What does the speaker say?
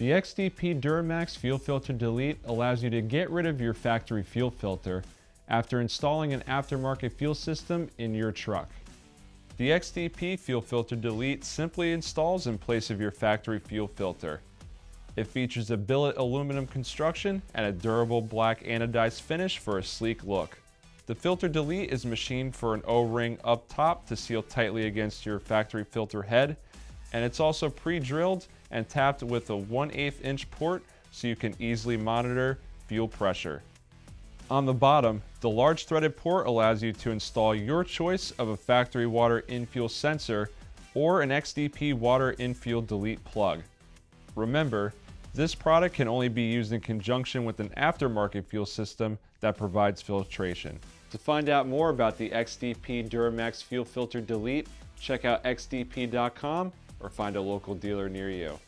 The XDP Duramax Fuel Filter Delete allows you to get rid of your factory fuel filter after installing an aftermarket fuel system in your truck. The XDP Fuel Filter Delete simply installs in place of your factory fuel filter. It features a billet aluminum construction and a durable black anodized finish for a sleek look. The filter delete is machined for an O-ring up top to seal tightly against your factory filter head, and it's also pre-drilled and tapped with a 1/8 inch port so you can easily monitor fuel pressure. On the bottom, the large threaded port allows you to install your choice of a factory water in-fuel sensor or an XDP water in-fuel delete plug. Remember, this product can only be used in conjunction with an aftermarket fuel system that provides filtration. To find out more about the XDP Duramax Fuel Filter Delete, check out xdp.com or find a local dealer near you.